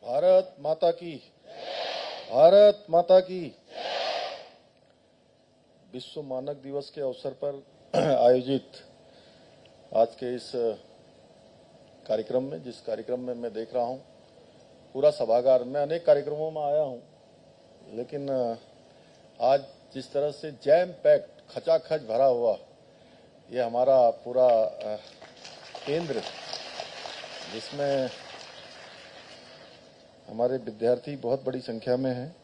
भारत माता की, भारत माता की। विश्व मानक दिवस के अवसर पर आयोजित आज के इस कार्यक्रम में, जिस कार्यक्रम में मैं देख रहा हूं पूरा सभागार, मैं अनेक कार्यक्रमों में आया हूं, लेकिन आज जिस तरह से जैम पैक्ड, खचाखच भरा हुआ ये हमारा पूरा केंद्र, जिसमें हमारे विद्यार्थी बहुत बड़ी संख्या में हैं,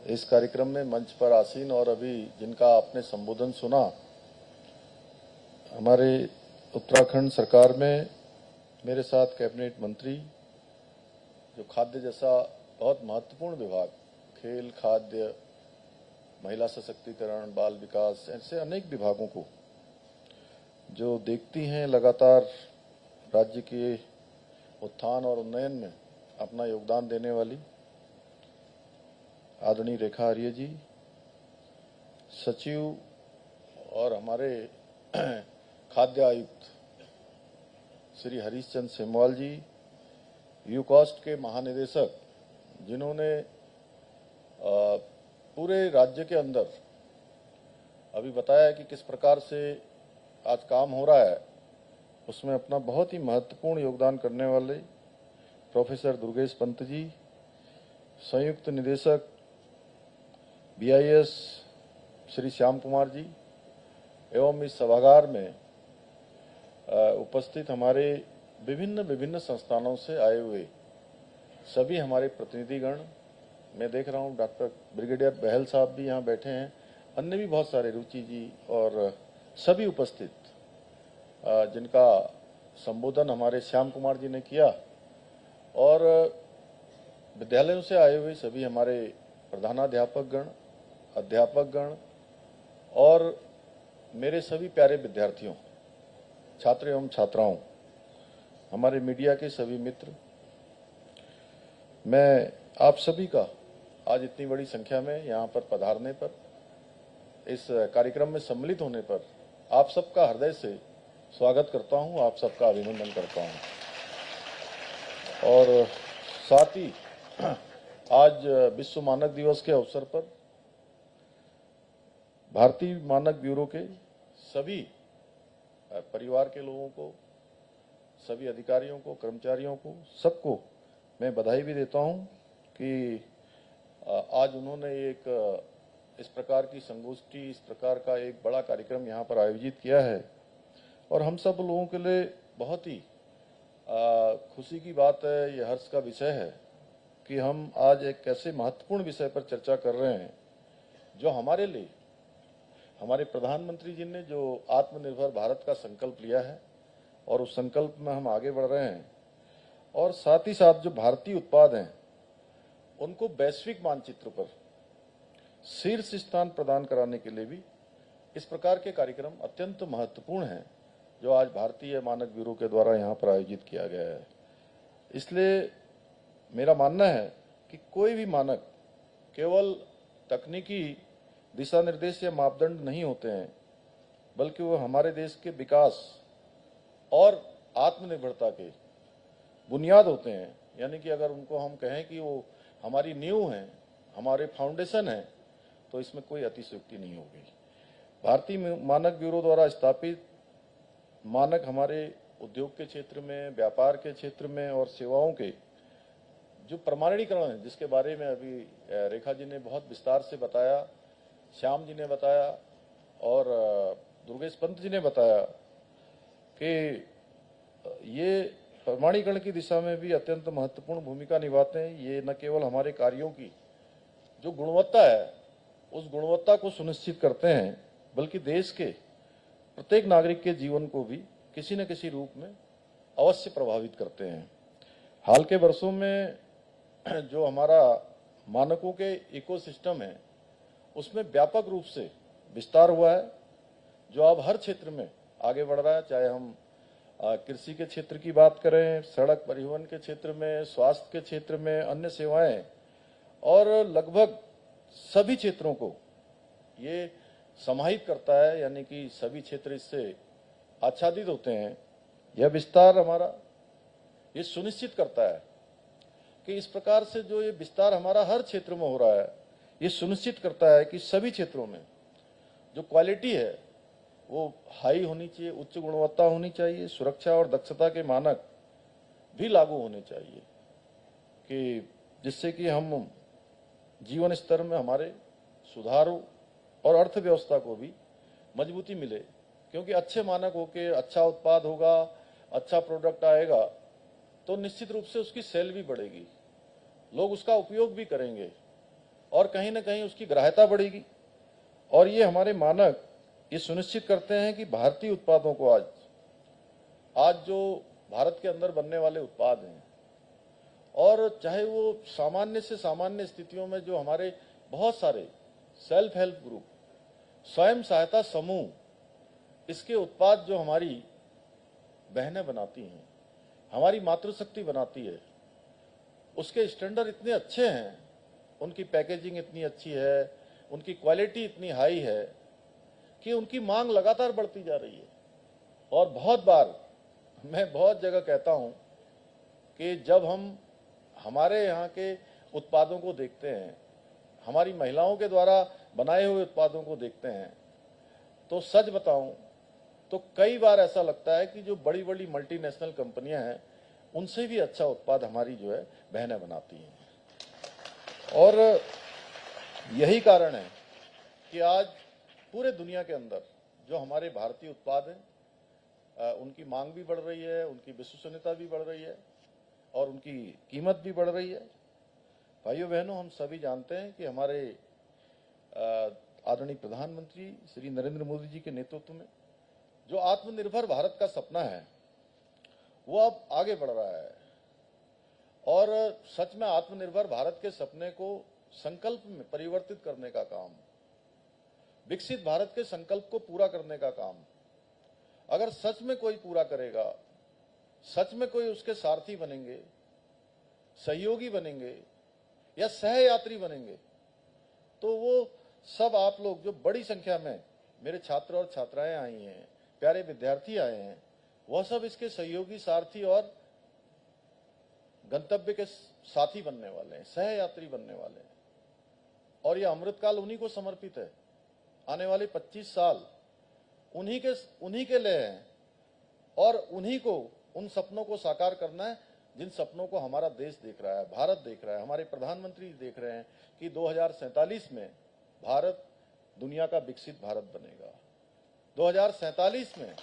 इस कार्यक्रम में मंच पर आसीन और अभी जिनका आपने संबोधन सुना, हमारे उत्तराखंड सरकार में मेरे साथ कैबिनेट मंत्री, जो खाद्य जैसा बहुत महत्वपूर्ण विभाग, खेल, खाद्य, महिला सशक्तिकरण, बाल विकास, ऐसे अनेक विभागों को जो देखती हैं, लगातार राज्य के उत्थान और उन्नयन में अपना योगदान देने वाली आदरणीय रेखा आर्य जी, सचिव और हमारे खाद्य आयुक्त श्री हरीश चंद्र सेमवाल जी, यूकॉस्ट के महानिदेशक, जिन्होंने पूरे राज्य के अंदर अभी बताया कि किस प्रकार से आज काम हो रहा है, उसमें अपना बहुत ही महत्वपूर्ण योगदान करने वाले प्रोफेसर दुर्गेश पंत जी, संयुक्त निदेशक BIS श्री श्याम कुमार जी, एवं इस सभागार में उपस्थित हमारे विभिन्न संस्थानों से आए हुए सभी हमारे प्रतिनिधिगण, मैं देख रहा हूं डॉक्टर ब्रिगेडियर बहल साहब भी यहाँ बैठे हैं, अन्य भी बहुत सारे, रुचि जी और सभी उपस्थित, जिनका संबोधन हमारे श्याम कुमार जी ने किया, और विद्यालयों से आए हुए सभी हमारे प्रधानाध्यापक गण, अध्यापक गण और मेरे सभी प्यारे विद्यार्थियों, छात्र एवं छात्राओं, हमारे मीडिया के सभी मित्र, मैं आप सभी का आज इतनी बड़ी संख्या में यहाँ पर पधारने पर, इस कार्यक्रम में सम्मिलित होने पर आप सबका हृदय से स्वागत करता हूँ, आप सबका अभिनंदन करता हूँ। और साथ ही आज विश्व मानक दिवस के अवसर पर भारतीय मानक ब्यूरो के सभी परिवार के लोगों को, सभी अधिकारियों को, कर्मचारियों को, सबको मैं बधाई भी देता हूं कि आज उन्होंने एक इस प्रकार की संगोष्ठी, इस प्रकार का एक बड़ा कार्यक्रम यहाँ पर आयोजित किया है, और हम सब लोगों के लिए बहुत ही खुशी की बात है, ये हर्ष का विषय है कि हम आज एक ऐसे महत्वपूर्ण विषय पर चर्चा कर रहे हैं जो हमारे लिए, हमारे प्रधानमंत्री जी ने जो आत्मनिर्भर भारत का संकल्प लिया है और उस संकल्प में हम आगे बढ़ रहे हैं, और साथ ही साथ जो भारतीय उत्पाद हैं उनको वैश्विक मानचित्र पर शीर्ष स्थान प्रदान कराने के लिए भी इस प्रकार के कार्यक्रम अत्यंत महत्वपूर्ण हैं, जो आज भारतीय मानक ब्यूरो के द्वारा यहाँ पर आयोजित किया गया है। इसलिए मेरा मानना है कि कोई भी मानक केवल तकनीकी दिशा निर्देश या मापदंड नहीं होते हैं, बल्कि वो हमारे देश के विकास और आत्मनिर्भरता के बुनियाद होते हैं। यानी कि अगर उनको हम कहें कि वो हमारी नींव है, हमारे फाउंडेशन है, तो इसमें कोई अतिशयोक्ति नहीं होगी। भारतीय मानक ब्यूरो द्वारा स्थापित मानक हमारे उद्योग के क्षेत्र में, व्यापार के क्षेत्र में और सेवाओं के जो प्रमाणीकरण है, जिसके बारे में अभी रेखा जी ने बहुत विस्तार से बताया, श्याम जी ने बताया और दुर्गेश पंत जी ने बताया कि ये प्रमाणीकरण की दिशा में भी अत्यंत महत्वपूर्ण भूमिका निभाते हैं। ये न केवल हमारे कार्यों की जो गुणवत्ता है, उस गुणवत्ता को सुनिश्चित करते हैं, बल्कि देश के प्रत्येक नागरिक के जीवन को भी किसी न किसी रूप में अवश्य प्रभावित करते हैं। हाल के वर्षों में जो हमारा मानकों के इकोसिस्टम है, उसमें व्यापक रूप से विस्तार हुआ है, जो अब हर क्षेत्र में आगे बढ़ रहा है, चाहे हम कृषि के क्षेत्र की बात करें, सड़क परिवहन के क्षेत्र में, स्वास्थ्य के क्षेत्र में, अन्य सेवाएं, और लगभग सभी क्षेत्रों को ये समाहित करता है, यानी कि सभी क्षेत्र इससे आच्छादित होते हैं। यह विस्तार हमारा ये सुनिश्चित करता है कि इस प्रकार से जो ये विस्तार हमारा हर क्षेत्र में हो रहा है, ये सुनिश्चित करता है कि सभी क्षेत्रों में जो क्वालिटी है वो हाई होनी चाहिए, उच्च गुणवत्ता होनी चाहिए, सुरक्षा और दक्षता के मानक भी लागू होने चाहिए, कि जिससे कि हम जीवन स्तर में हमारे सुधार हो और अर्थव्यवस्था को भी मजबूती मिले। क्योंकि अच्छे मानक होके अच्छा उत्पाद होगा, अच्छा प्रोडक्ट आएगा तो निश्चित रूप से उसकी सेल भी बढ़ेगी, लोग उसका उपयोग भी करेंगे और कहीं ना कहीं उसकी ग्राह्यता बढ़ेगी। और ये हमारे मानक ये सुनिश्चित करते हैं कि भारतीय उत्पादों को आज जो भारत के अंदर बनने वाले उत्पाद हैं, और चाहे वो सामान्य से सामान्य स्थितियों में जो हमारे बहुत सारे सेल्फ हेल्प ग्रुप, स्वयं सहायता समूह, इसके उत्पाद जो हमारी बहनें बनाती हैं, हमारी मातृशक्ति बनाती है, उसके स्टैंडर्ड इतने अच्छे हैं, उनकी पैकेजिंग इतनी अच्छी है, उनकी क्वालिटी इतनी हाई है कि उनकी मांग लगातार बढ़ती जा रही है। और बहुत बार मैं बहुत जगह कहता हूं कि जब हम हमारे यहाँ के उत्पादों को देखते हैं, हमारी महिलाओं के द्वारा बनाए हुए उत्पादों को देखते हैं, तो सच बताऊं तो कई बार ऐसा लगता है कि जो बड़ी बड़ी मल्टीनेशनल कंपनियां हैं उनसे भी अच्छा उत्पाद हमारी जो है बहनें बनाती हैं। और यही कारण है कि आज पूरे दुनिया के अंदर जो हमारे भारतीय उत्पाद हैं उनकी मांग भी बढ़ रही है, उनकी विश्वसनीयता भी बढ़ रही है और उनकी कीमत भी बढ़ रही है। भाइयों बहनों, हम सभी जानते हैं कि हमारे आदरणीय प्रधानमंत्री श्री नरेंद्र मोदी जी के नेतृत्व में जो आत्मनिर्भर भारत का सपना है वो अब आगे बढ़ रहा है। और सच में आत्मनिर्भर भारत के सपने को संकल्प में परिवर्तित करने का काम, विकसित भारत के संकल्प को पूरा करने का काम अगर सच में कोई पूरा करेगा, सच में कोई उसके सारथी बनेंगे, सहयोगी बनेंगे या सहयात्री बनेंगे, तो वो सब आप लोग जो बड़ी संख्या में मेरे छात्र और छात्राएं आई हैं, प्यारे विद्यार्थी आए हैं, वह सब इसके सहयोगी, सारथी और गंतव्य के साथी बनने वाले हैं, सहयात्री बनने वाले हैं। और यह अमृतकाल उन्हीं को समर्पित है। आने वाले 25 साल उन्हीं के लिए हैं और उन्हीं को उन सपनों को साकार करना है जिन सपनों को हमारा देश देख रहा है, भारत देख रहा है, हमारे प्रधानमंत्री देख रहे हैं कि 2047 में भारत दुनिया का विकसित भारत बनेगा। 2047 में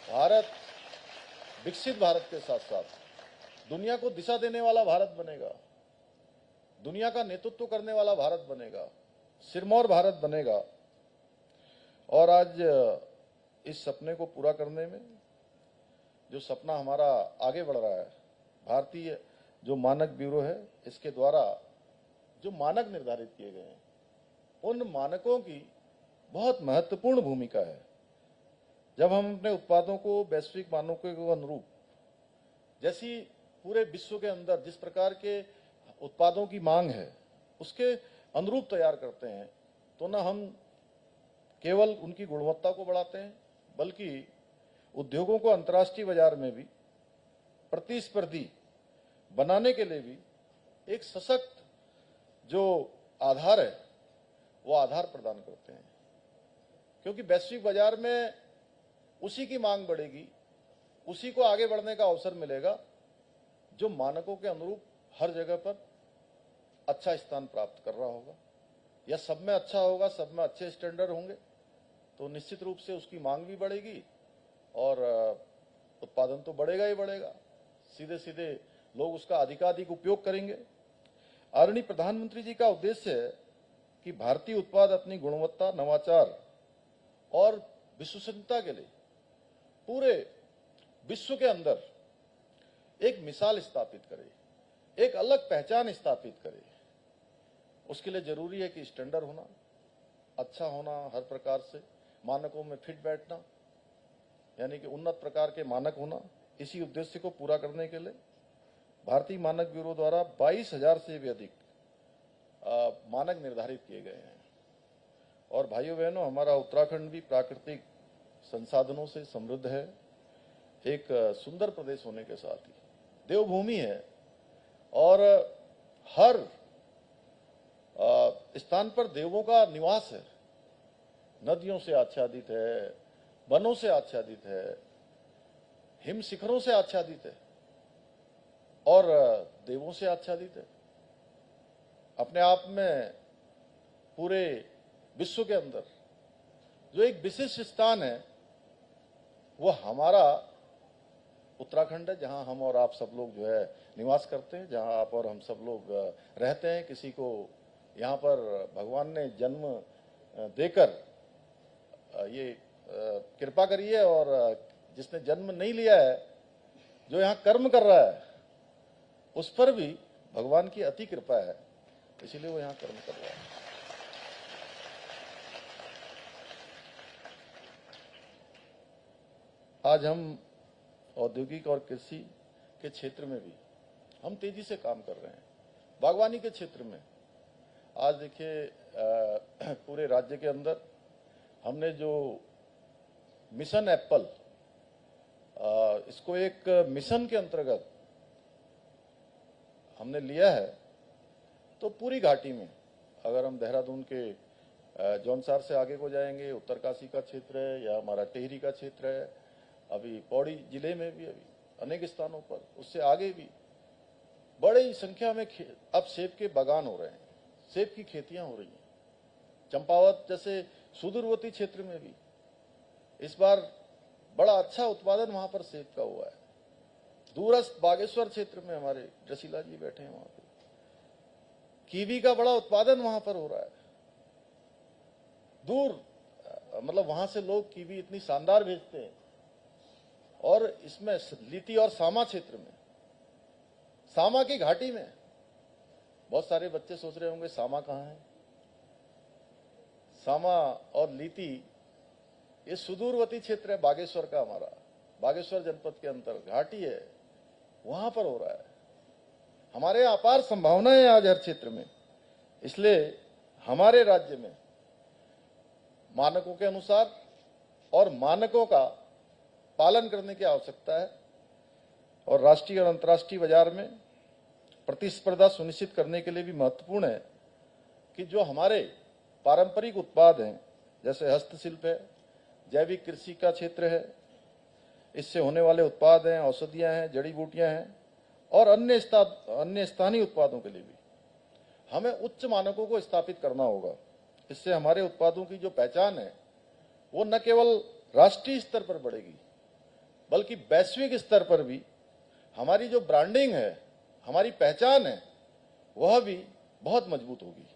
भारत विकसित भारत के साथ साथ दुनिया को दिशा देने वाला भारत बनेगा, दुनिया का नेतृत्व करने वाला भारत बनेगा, सिरमौर भारत बनेगा। और आज इस सपने को पूरा करने में जो सपना हमारा आगे बढ़ रहा है, भारतीय जो मानक ब्यूरो है इसके द्वारा जो मानक निर्धारित किए गए हैं, उन मानकों की बहुत महत्वपूर्ण भूमिका है। जब हम अपने उत्पादों को वैश्विक मानकों के अनुरूप, जैसी पूरे विश्व के अंदर जिस प्रकार के उत्पादों की मांग है उसके अनुरूप तैयार करते हैं, तो न हम केवल उनकी गुणवत्ता को बढ़ाते हैं बल्कि उद्योगों को अंतर्राष्ट्रीय बाजार में भी प्रतिस्पर्धी बनाने के लिए भी एक सशक्त जो आधार है वो आधार प्रदान करते हैं। क्योंकि वैश्विक बाजार में उसी की मांग बढ़ेगी, उसी को आगे बढ़ने का अवसर मिलेगा जो मानकों के अनुरूप हर जगह पर अच्छा स्थान प्राप्त कर रहा होगा या सब में अच्छा होगा, सब में अच्छे स्टैंडर्ड होंगे, तो निश्चित रूप से उसकी मांग भी बढ़ेगी और उत्पादन तो बढ़ेगा ही बढ़ेगा। सीधे सीधे लोग उसका अधिकाधिक उपयोग करेंगे। आदरणीय प्रधानमंत्री जी का उद्देश्य है कि भारतीय उत्पाद अपनी गुणवत्ता, नवाचार और विश्वसनीयता के लिए पूरे विश्व के अंदर एक मिसाल स्थापित करे, एक अलग पहचान स्थापित करे। उसके लिए जरूरी है कि स्टैंडर्ड होना, अच्छा होना, हर प्रकार से मानकों में फिट बैठना, यानी कि उन्नत प्रकार के मानक होना। इसी उद्देश्य को पूरा करने के लिए भारतीय मानक ब्यूरो द्वारा 22,000 से भी अधिक मानक निर्धारित किए गए हैं। और भाइयों बहनों, हमारा उत्तराखंड भी प्राकृतिक संसाधनों से समृद्ध है, एक सुंदर प्रदेश होने के साथ ही देवभूमि है और हर स्थान पर देवों का निवास है। नदियों से आच्छादित है, वनों से आच्छादित है, हिम शिखरों से आच्छादित है और देवों से आच्छादित है। अपने आप में पूरे विश्व के अंदर जो एक विशिष्ट स्थान है वो हमारा उत्तराखंड है, जहां हम और आप सब लोग जो है निवास करते हैं, जहां आप और हम सब लोग रहते हैं। किसी को यहाँ पर भगवान ने जन्म देकर ये कृपा करी है और जिसने जन्म नहीं लिया है, जो यहाँ कर्म कर रहा है, उस पर भी भगवान की अति कृपा है, इसीलिए वो यहाँ कर्म कर रहा है। आज हम औद्योगिक और कृषि के क्षेत्र में भी हम तेजी से काम कर रहे हैं। बागवानी के क्षेत्र में आज देखिए पूरे राज्य के अंदर हमने जो मिशन एप्पल, इसको एक मिशन के अंतर्गत हमने लिया है, तो पूरी घाटी में, अगर हम देहरादून के जौनसार से आगे को जाएंगे, उत्तरकाशी का क्षेत्र है या हमारा टिहरी का क्षेत्र है, अभी पौड़ी जिले में भी अभी अनेक स्थानों पर, उससे आगे भी बड़ी संख्या में अब सेब के बागान हो रहे हैं, सेब की खेतियां हो रही हैं। चंपावत जैसे सुदूरवर्ती क्षेत्र में भी इस बार बड़ा अच्छा उत्पादन वहां पर सेब का हुआ है। दूरस्थ बागेश्वर क्षेत्र में हमारे जसीला जी बैठे हैं, वहां पे कीवी का बड़ा उत्पादन वहां पर हो रहा है। दूर मतलब वहां से लोग कीवी इतनी शानदार भेजते हैं। और इसमें लीती और सामा क्षेत्र में, सामा की घाटी में, बहुत सारे बच्चे सोच रहे होंगे सामा कहां है। सामा और लीती ये सुदूरवर्ती क्षेत्र है बागेश्वर का, हमारा बागेश्वर जनपद के अंतर घाटी है, वहां पर हो रहा है। हमारे अपार संभावनाएं आज हर क्षेत्र में, इसलिए हमारे राज्य में मानकों के अनुसार और मानकों का पालन करने की आवश्यकता है और राष्ट्रीय और अंतर्राष्ट्रीय बाजार में प्रतिस्पर्धा सुनिश्चित करने के लिए भी महत्वपूर्ण है कि जो हमारे पारंपरिक उत्पाद हैं, जैसे हस्तशिल्प है, जैविक कृषि का क्षेत्र है, इससे होने वाले उत्पाद हैं, औषधियां हैं, जड़ी बूटियां हैं और अन्य स्थानीय उत्पादों के लिए भी हमें उच्च मानकों को स्थापित करना होगा। इससे हमारे उत्पादों की जो पहचान है वो न केवल राष्ट्रीय स्तर पर बढ़ेगी बल्कि वैश्विक स्तर पर भी हमारी जो ब्रांडिंग है, हमारी पहचान है, वह भी बहुत मजबूत होगी।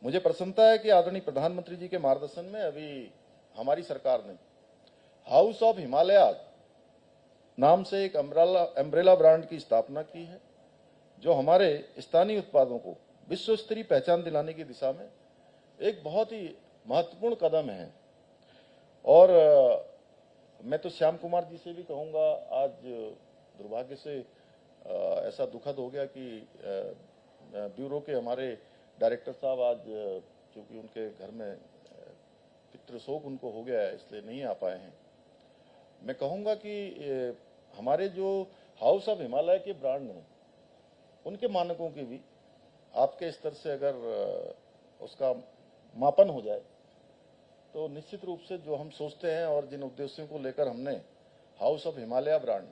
मुझे प्रसन्नता है कि आदरणीय प्रधानमंत्री जी के मार्गदर्शन में अभी हमारी सरकार ने हाउस ऑफ हिमालय नाम से एक अम्ब्रेला ब्रांड की स्थापना की है, जो हमारे स्थानीय उत्पादों को विश्व स्तरीय पहचान दिलाने की दिशा में एक बहुत ही महत्वपूर्ण कदम है। और मैं तो श्याम कुमार जी से भी कहूंगा, आज दुर्भाग्य से ऐसा दुखद हो गया कि ब्यूरो के हमारे डायरेक्टर साहब आज चूंकि उनके घर में पितृशोक उनको हो गया है, इसलिए नहीं आ पाए हैं। मैं कहूंगा कि हमारे जो हाउस ऑफ हिमालय के ब्रांड हैं, उनके मानकों की भी आपके स्तर से अगर उसका मापन हो जाए तो निश्चित रूप से जो हम सोचते हैं और जिन उद्देश्यों को लेकर हमने हाउस ऑफ हिमालय ब्रांड,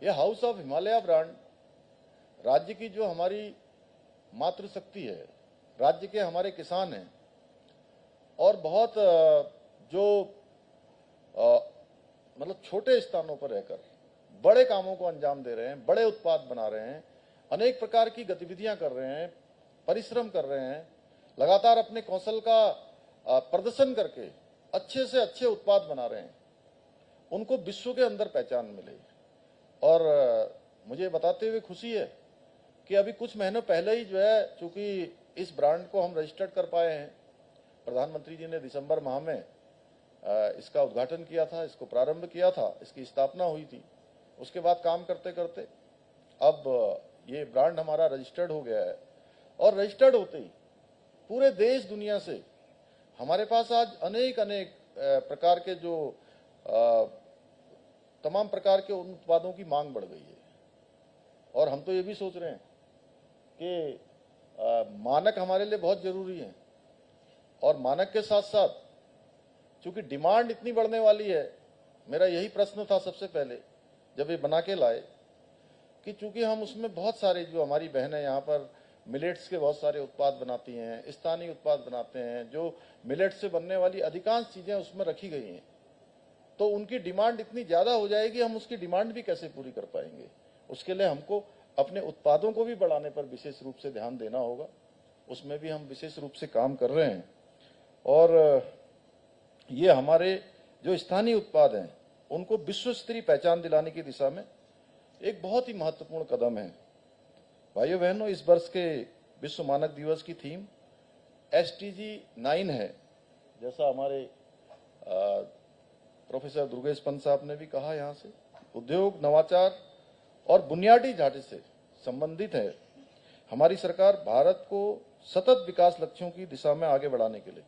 यह हाउस ऑफ हिमालय ब्रांड राज्य की जो हमारी मातृशक्ति है, राज्य के हमारे किसान हैं और बहुत जो मतलब छोटे स्थानों पर रहकर बड़े कामों को अंजाम दे रहे हैं, बड़े उत्पाद बना रहे हैं, अनेक प्रकार की गतिविधियां कर रहे हैं, परिश्रम कर रहे हैं, लगातार अपने कौशल का प्रदर्शन करके अच्छे से अच्छे उत्पाद बना रहे हैं, उनको विश्व के अंदर पहचान मिले। और मुझे बताते हुए खुशी है कि अभी कुछ महीनों पहले ही जो है, चूंकि इस ब्रांड को हम रजिस्टर्ड कर पाए हैं, प्रधानमंत्री जी ने दिसंबर माह में इसका उद्घाटन किया था, इसको प्रारंभ किया था, इसकी स्थापना हुई थी। उसके बाद काम करते करते अब ये ब्रांड हमारा रजिस्टर्ड हो गया है और रजिस्टर्ड होते ही पूरे देश दुनिया से हमारे पास आज अनेक प्रकार के जो तमाम प्रकार के उत्पादों की मांग बढ़ गई है। और हम तो ये भी सोच रहे हैं कि मानक हमारे लिए बहुत जरूरी है, और मानक के साथ साथ चूंकि डिमांड इतनी बढ़ने वाली है, मेरा यही प्रश्न था सबसे पहले जब ये बना के लाए कि चूंकि हम उसमें बहुत सारे जो हमारी बहनें यहाँ पर मिलेट्स के बहुत सारे उत्पाद बनाती हैं, स्थानीय उत्पाद बनाते हैं, जो मिलेट से बनने वाली अधिकांश चीजें उसमें रखी गई हैं, तो उनकी डिमांड इतनी ज्यादा हो जाएगी, हम उसकी डिमांड भी कैसे पूरी कर पाएंगे। उसके लिए हमको अपने उत्पादों को भी बढ़ाने पर विशेष रूप से ध्यान देना होगा। उसमें भी हम विशेष रूप से काम कर रहे हैं, और ये हमारे जो स्थानीय उत्पाद हैं उनको विश्व स्तरीय पहचान दिलाने की दिशा में एक बहुत ही महत्वपूर्ण कदम है। भाइयों बहनों, इस वर्ष के विश्व मानक दिवस की थीम SDG 9 है। जैसा हमारे प्रोफेसर दुर्गेश पंत साहब ने भी कहा, यहाँ से उद्योग, नवाचार और बुनियादी ढांचे से संबंधित है। हमारी सरकार भारत को सतत विकास लक्ष्यों की दिशा में आगे बढ़ाने के लिए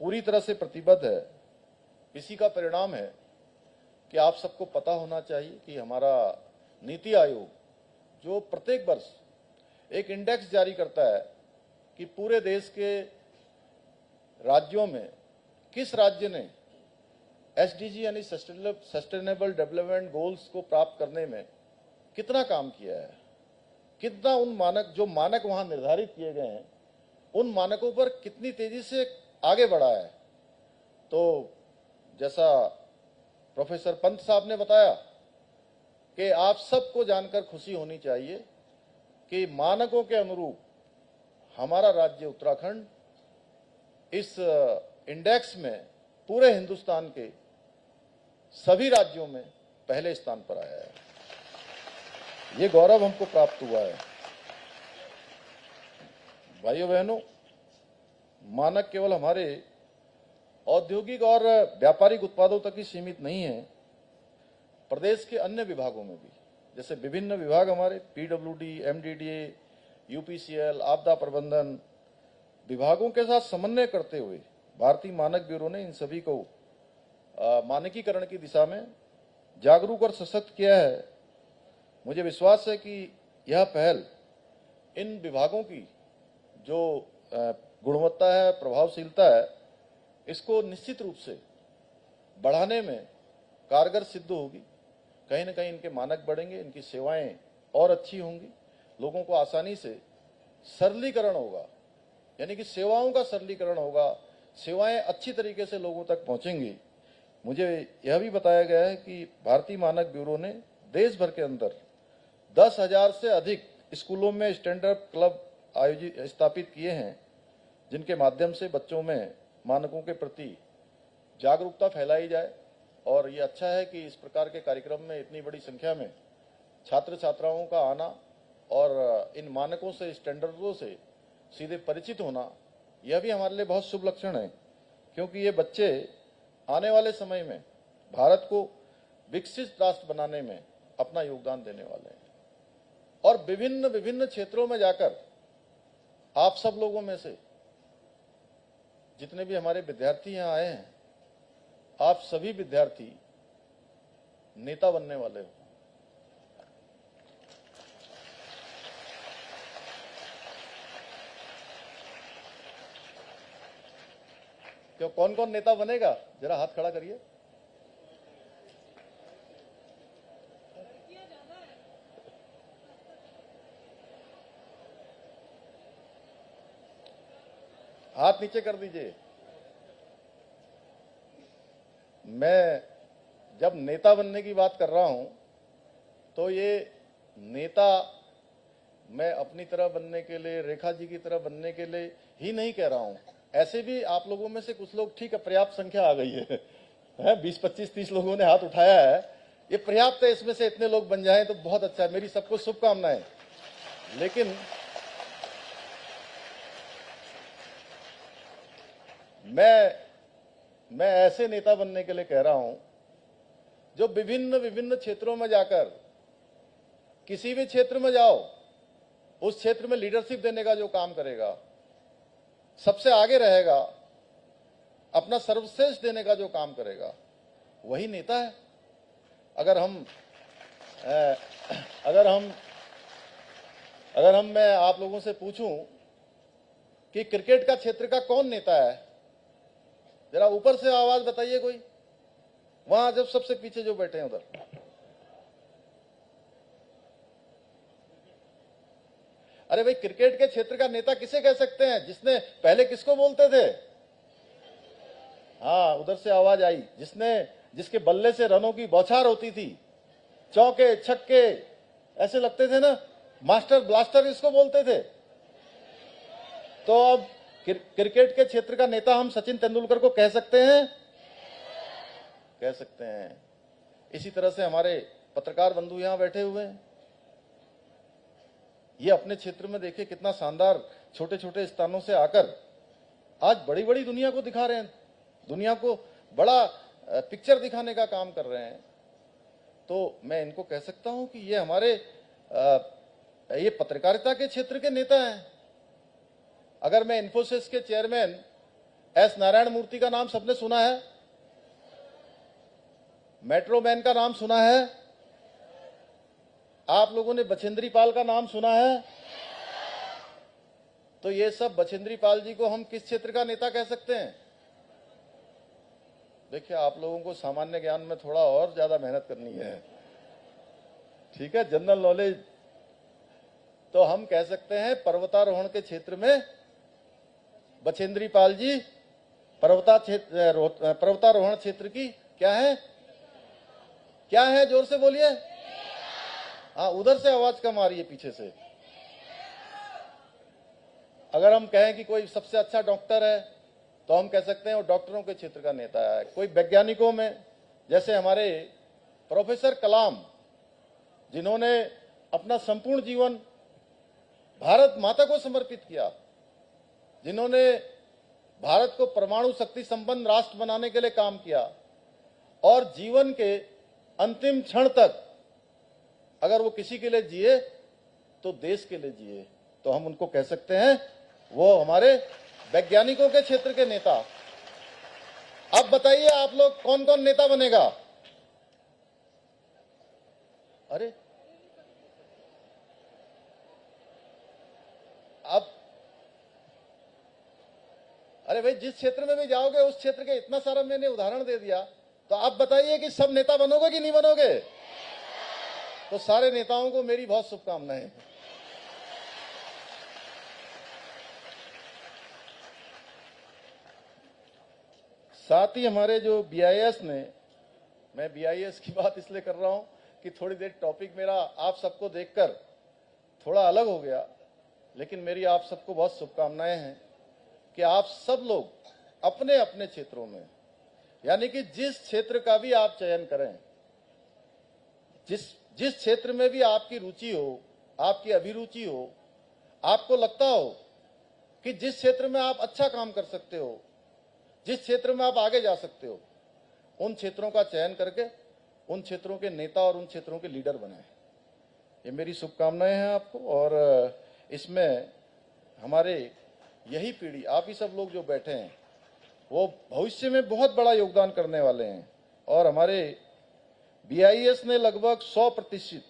पूरी तरह से प्रतिबद्ध है। इसी का परिणाम है कि आप सबको पता होना चाहिए कि हमारा नीति आयोग जो प्रत्येक वर्ष एक इंडेक्स जारी करता है कि पूरे देश के राज्यों में किस राज्य ने SDG यानी सस्टेनेबल डेवलपमेंट गोल्स को प्राप्त करने में कितना काम किया है, कितना उन मानक जो मानक वहां निर्धारित किए गए हैं उन मानकों पर कितनी तेजी से आगे बढ़ा है। तो जैसा प्रोफेसर पंत साहब ने बताया कि आप सबको जानकर खुशी होनी चाहिए कि मानकों के अनुरूप हमारा राज्य उत्तराखंड इस इंडेक्स में पूरे हिंदुस्तान के सभी राज्यों में पहले स्थान पर आया है। ये गौरव हमको प्राप्त हुआ है। भाइयों बहनों, मानक केवल हमारे औद्योगिक और व्यापारिक उत्पादों तक ही सीमित नहीं है, प्रदेश के अन्य विभागों में भी, जैसे विभिन्न विभाग हमारे PWD, MDDA, UPCL, आपदा प्रबंधन विभागों के साथ समन्वय करते हुए भारतीय मानक ब्यूरो ने इन सभी को मानकीकरण की दिशा में जागरूक और सशक्त किया है। मुझे विश्वास है कि यह पहल इन विभागों की जो गुणवत्ता है, प्रभावशीलता है, इसको निश्चित रूप से बढ़ाने में कारगर सिद्ध होगी। कहीं न कहीं इनके मानक बढ़ेंगे, इनकी सेवाएं और अच्छी होंगी, लोगों को आसानी से सरलीकरण होगा, यानी कि सेवाओं का सरलीकरण होगा, सेवाएं अच्छी तरीके से लोगों तक पहुंचेंगी। मुझे यह भी बताया गया है कि भारतीय मानक ब्यूरो ने देश भर के अंदर 10,000 से अधिक स्कूलों में स्टैंड अप क्लब स्थापित किए हैं, जिनके माध्यम से बच्चों में मानकों के प्रति जागरूकता फैलाई जाए। और ये अच्छा है कि इस प्रकार के कार्यक्रम में इतनी बड़ी संख्या में छात्र छात्राओं का आना और इन मानकों से, स्टैंडर्डों से सीधे परिचित होना, यह भी हमारे लिए बहुत शुभ लक्षण है, क्योंकि ये बच्चे आने वाले समय में भारत को विकसित राष्ट्र बनाने में अपना योगदान देने वाले हैं। और विभिन्न विभिन्न क्षेत्रों में जाकर आप सब लोगों में से जितने भी हमारे विद्यार्थी यहाँ आए हैं, आप सभी विद्यार्थी नेता बनने वाले हो। क्यों, कौन कौन नेता बनेगा? जरा हाथ खड़ा करिए। हाथ नीचे कर दीजिए। मैं जब नेता बनने की बात कर रहा हूं तो ये नेता मैं अपनी तरह बनने के लिए, रेखा जी की तरह बनने के लिए ही नहीं कह रहा हूं। ऐसे भी आप लोगों में से कुछ लोग, ठीक है, पर्याप्त संख्या आ गई है 20, 25, 30 लोगों ने हाथ उठाया है, ये पर्याप्त है। इसमें से इतने लोग बन जाएं तो बहुत अच्छा है, मेरी सबको शुभकामनाएं। लेकिन मैं ऐसे नेता बनने के लिए कह रहा हूं जो विभिन्न विभिन्न क्षेत्रों में जाकर, किसी भी क्षेत्र में जाओ, उस क्षेत्र में लीडरशिप देने का जो काम करेगा, सबसे आगे रहेगा, अपना सर्वश्रेष्ठ देने का जो काम करेगा, वही नेता है। अगर हम अगर मैं आप लोगों से पूछूं कि क्रिकेट का क्षेत्र का कौन नेता है, जरा ऊपर से आवाज बताइए कोई, वहां जब सबसे पीछे जो बैठे हैं उधर। अरे भाई, क्रिकेट के क्षेत्र का नेता किसे कह सकते हैं? जिसने पहले किसको बोलते थे? हाँ, उधर से आवाज आई, जिसके बल्ले से रनों की बौछार होती थी, चौके छक्के ऐसे लगते थे ना, मास्टर ब्लास्टर इसको बोलते थे। तो अब क्रिकेट के क्षेत्र का नेता हम सचिन तेंदुलकर को कह सकते हैं? कह सकते हैं। इसी तरह से हमारे पत्रकार बंधु यहां बैठे हुए हैं, ये अपने क्षेत्र में देखिए कितना शानदार छोटे छोटे स्थानों से आकर आज बड़ी बड़ी दुनिया को दिखा रहे हैं, दुनिया को बड़ा पिक्चर दिखाने का काम कर रहे हैं। तो मैं इनको कह सकता हूं कि ये हमारे ये पत्रकारिता के क्षेत्र के नेता हैं। अगर मैं इन्फोसिस के चेयरमैन एस नारायण मूर्ति का नाम सबने सुना है, मेट्रोमैन का नाम सुना है, आप लोगों ने बछेंद्री पाल का नाम सुना है, तो ये सब बछेंद्री पाल जी को हम किस क्षेत्र का नेता कह सकते हैं? देखिए, आप लोगों को सामान्य ज्ञान में थोड़ा और ज्यादा मेहनत करनी है, ठीक है, जनरल नॉलेज। तो हम कह सकते हैं पर्वतारोहण के क्षेत्र में बछेंद्री पाल जी पर्वतारोहण क्षेत्र की क्या है? क्या है? जोर से बोलिए। हाँ, उधर से आवाज कम आ रही है, पीछे से। अगर हम कहें कि कोई सबसे अच्छा डॉक्टर है, तो हम कह सकते हैं वो डॉक्टरों के क्षेत्र का नेता है। कोई वैज्ञानिकों में, जैसे हमारे प्रोफेसर कलाम, जिन्होंने अपना संपूर्ण जीवन भारत माता को समर्पित किया, जिन्होंने भारत को परमाणु शक्ति संपन्न राष्ट्र बनाने के लिए काम किया, और जीवन के अंतिम क्षण तक अगर वो किसी के लिए जिए तो देश के लिए जिए, तो हम उनको कह सकते हैं वो हमारे वैज्ञानिकों के क्षेत्र के नेता। अब बताइए आप लोग कौन कौन नेता बनेगा? अरे अब अरे भाई, जिस क्षेत्र में भी जाओगे उस क्षेत्र के इतना सारा मैंने उदाहरण दे दिया, तो आप बताइए कि सब नेता बनोगे कि नहीं बनोगे? तो सारे नेताओं को मेरी बहुत शुभकामनाएं। साथ ही हमारे जो बीआईएस ने, मैं बीआईएस की बात इसलिए कर रहा हूं कि थोड़ी देर टॉपिक मेरा आप सबको देखकर थोड़ा अलग हो गया, लेकिन मेरी आप सबको बहुत शुभकामनाएं हैं कि आप सब लोग अपने अपने क्षेत्रों में, यानी कि जिस क्षेत्र का भी आप चयन करें, जिस क्षेत्र में भी आपकी रुचि हो, आपकी अभिरुचि हो, आपको लगता हो कि जिस क्षेत्र में आप अच्छा काम कर सकते हो, जिस क्षेत्र में आप आगे जा सकते हो, उन क्षेत्रों का चयन करके उन क्षेत्रों के नेता और उन क्षेत्रों के लीडर बनाएं। ये मेरी शुभकामनाएं हैं आपको। और इसमें हमारे यही पीढ़ी, आप ही सब लोग जो बैठे हैं, वो भविष्य में बहुत बड़ा योगदान करने वाले हैं। और हमारे बीआईएस ने लगभग 100%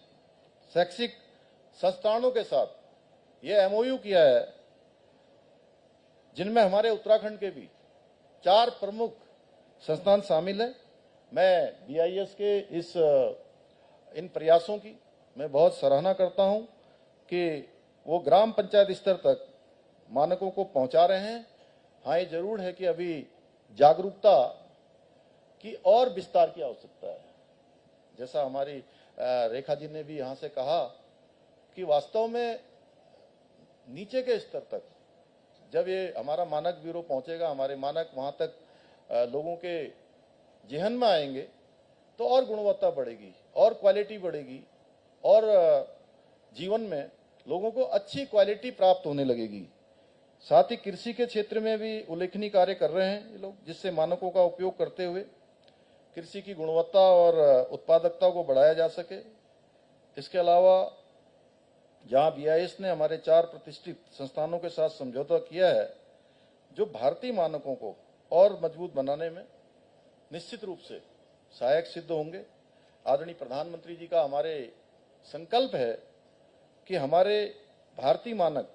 शैक्षिक संस्थानों के साथ ये एमओयू किया है, जिनमें हमारे उत्तराखंड के भी 4 प्रमुख संस्थान शामिल हैं। मैं बीआईएस के इन प्रयासों की मैं बहुत सराहना करता हूं कि वो ग्राम पंचायत स्तर तक मानकों को पहुंचा रहे हैं। हाँ, ये जरूर है कि अभी जागरूकता की और विस्तार की आवश्यकता है। जैसा हमारी रेखा जी ने भी यहां से कहा कि वास्तव में नीचे के स्तर तक जब ये हमारा मानक ब्यूरो पहुंचेगा, हमारे मानक वहां तक लोगों के जेहन में आएंगे, तो और गुणवत्ता बढ़ेगी और क्वालिटी बढ़ेगी और जीवन में लोगों को अच्छी क्वालिटी प्राप्त होने लगेगी। साथ ही कृषि के क्षेत्र में भी उल्लेखनीय कार्य कर रहे हैं ये लोग, जिससे मानकों का उपयोग करते हुए कृषि की गुणवत्ता और उत्पादकता को बढ़ाया जा सके। इसके अलावा जहां बीआईएस ने हमारे 4 प्रतिष्ठित संस्थानों के साथ समझौता किया है, जो भारतीय मानकों को और मजबूत बनाने में निश्चित रूप से सहायक सिद्ध होंगे। आदरणीय प्रधानमंत्री जी का हमारे संकल्प है कि हमारे भारतीय मानक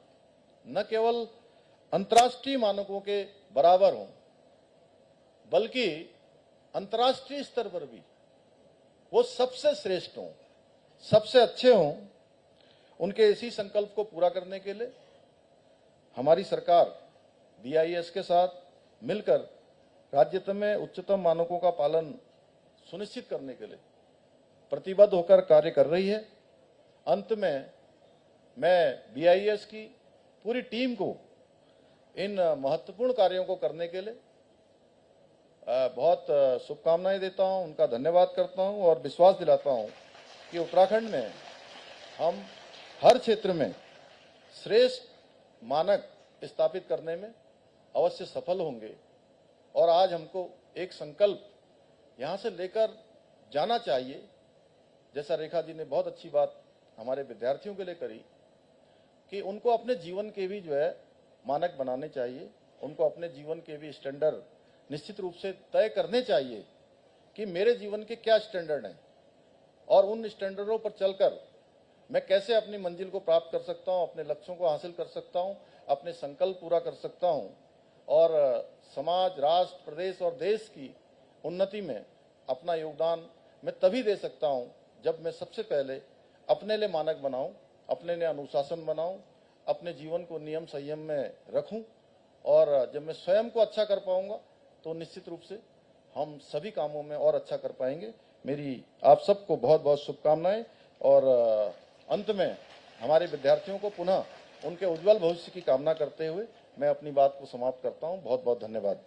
न केवल अंतर्राष्ट्रीय मानकों के बराबर हों, बल्कि अंतर्राष्ट्रीय स्तर पर भी वो सबसे श्रेष्ठ हों, सबसे अच्छे हों। उनके इसी संकल्प को पूरा करने के लिए हमारी सरकार BIS के साथ मिलकर राज्य में उच्चतम मानकों का पालन सुनिश्चित करने के लिए प्रतिबद्ध होकर कार्य कर रही है। अंत में मैं BIS की पूरी टीम को इन महत्वपूर्ण कार्यों को करने के लिए बहुत शुभकामनाएं देता हूं, उनका धन्यवाद करता हूं और विश्वास दिलाता हूं कि उत्तराखंड में हम हर क्षेत्र में श्रेष्ठ मानक स्थापित करने में अवश्य सफल होंगे। और आज हमको एक संकल्प यहां से लेकर जाना चाहिए, जैसा रेखा जी ने बहुत अच्छी बात हमारे विद्यार्थियों के लिए करी कि उनको अपने जीवन के भी जो है मानक बनाने चाहिए, उनको अपने जीवन के भी स्टैंडर्ड निश्चित रूप से तय करने चाहिए कि मेरे जीवन के क्या स्टैंडर्ड हैं और उन स्टैंडर्डों पर चलकर मैं कैसे अपनी मंजिल को प्राप्त कर सकता हूं, अपने लक्ष्यों को हासिल कर सकता हूं, अपने संकल्प पूरा कर सकता हूं और समाज, राष्ट्र, प्रदेश और देश की उन्नति में अपना योगदान मैं तभी दे सकता हूं जब मैं सबसे पहले अपने लिए मानक बनाऊं, अपने लिए अनुशासन बनाऊं, अपने जीवन को नियम संयम में रखूं। और जब मैं स्वयं को अच्छा कर पाऊंगा तो निश्चित रूप से हम सभी कामों में और अच्छा कर पाएंगे। मेरी आप सबको बहुत बहुत शुभकामनाएं और अंत में हमारे विद्यार्थियों को पुनः उनके उज्जवल भविष्य की कामना करते हुए मैं अपनी बात को समाप्त करता हूं। बहुत बहुत धन्यवाद।